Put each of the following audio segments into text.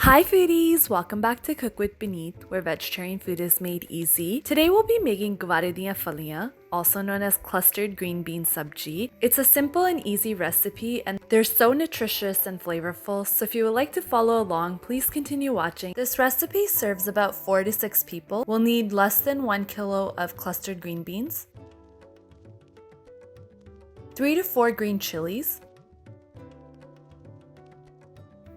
Hi foodies! Welcome back to Cook with Puneet, where vegetarian food is made easy. Today we'll be making Gavar Di Faliyan, also known as clustered green bean sabzi. It's a simple and easy recipe and they're so nutritious and flavorful, so if you would like to follow along, please continue watching. This recipe serves about 4 to 6 people. We'll need less than 1 kilo of clustered green beans, 3 to 4 green chilies,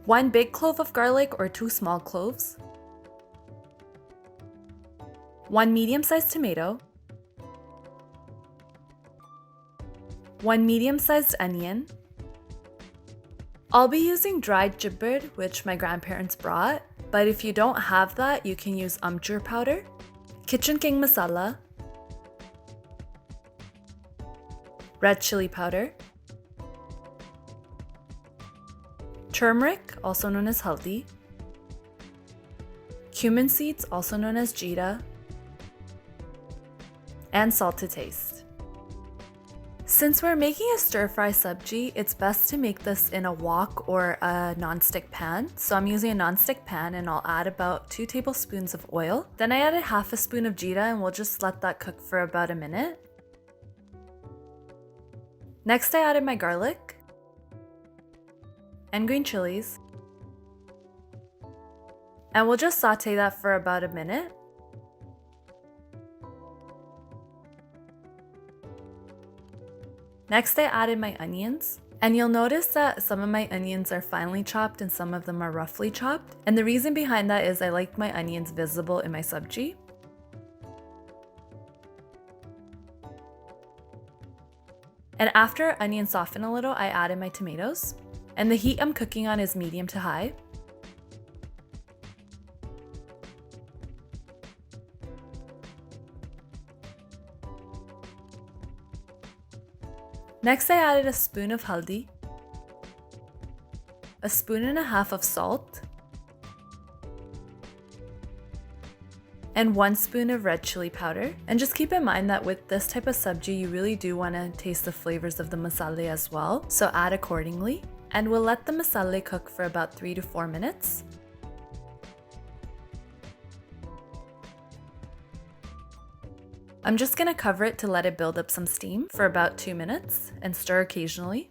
1 big clove of garlic or 2 small cloves, 1 medium-sized tomato, 1 medium-sized onion. I'll be using dried chibber, which my grandparents brought, but if you don't have that, you can use amchoor powder, kitchen king masala, red chili powder, turmeric, also known as haldi, cumin seeds, also known as jeera, and salt to taste. Since we're making a stir-fry sabji, it's best to make this in a wok or a non-stick pan. So I'm using a non-stick pan and I'll add about 2 tablespoons of oil. Then I added half a spoon of jeera and we'll just let that cook for about a minute. Next I added my garlic and green chilies, and we'll just saute that for about a minute. Next I added my onions, and you'll notice that some of my onions are finely chopped and some of them are roughly chopped, and the reason behind that is I like my onions visible in my sabji. And after onions soften a little, I added my tomatoes. And the heat I'm cooking on is medium to high. Next I added a spoon of haldi, a spoon and a half of salt, and 1 spoon of red chili powder. And just keep in mind that with this type of sabji, you really do want to taste the flavors of the masala as well, so add accordingly. And we'll let the masala cook for about 3 to 4 minutes. I'm just gonna cover it to let it build up some steam for about 2 minutes and stir occasionally.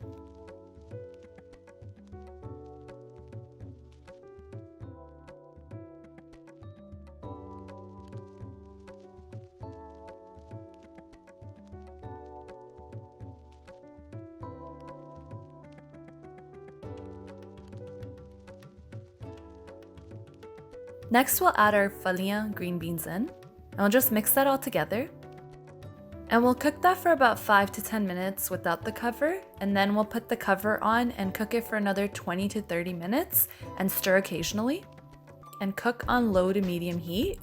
Next, we'll add our FALIYAN green beans in, and we'll just mix that all together. And we'll cook that for about 5 to 10 minutes without the cover, and then we'll put the cover on and cook it for another 20 to 30 minutes and stir occasionally, and cook on low to medium heat.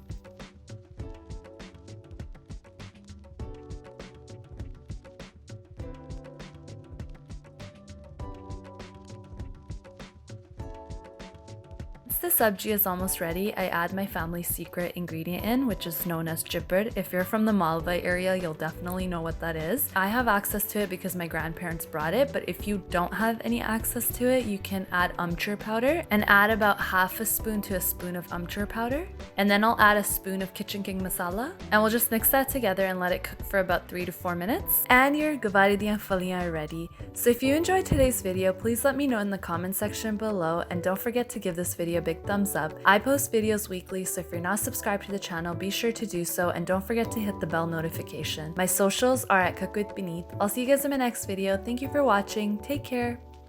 Once the sabji is almost ready, I add my family's secret ingredient in, which is known as chibber. If you're from the Malwa area, you'll definitely know what that is. I have access to it because my grandparents brought it, but if you don't have any access to it, you can add amchoor powder and add about half a spoon to a spoon of amchoor powder. And then I'll add a spoon of kitchen king masala, and we'll just mix that together and let it cook for about 3 to 4 minutes. And your Gavar Di Faliyan are ready. So if you enjoyed today's video, please let me know in the comment section below, and don't forget to give this video a big thumbs up. I post videos weekly, so if you're not subscribed to the channel, be sure to do so, and don't forget to hit the bell notification. My socials are at Cook with Puneet. I'll see you guys in my next video. Thank you for watching. Take care.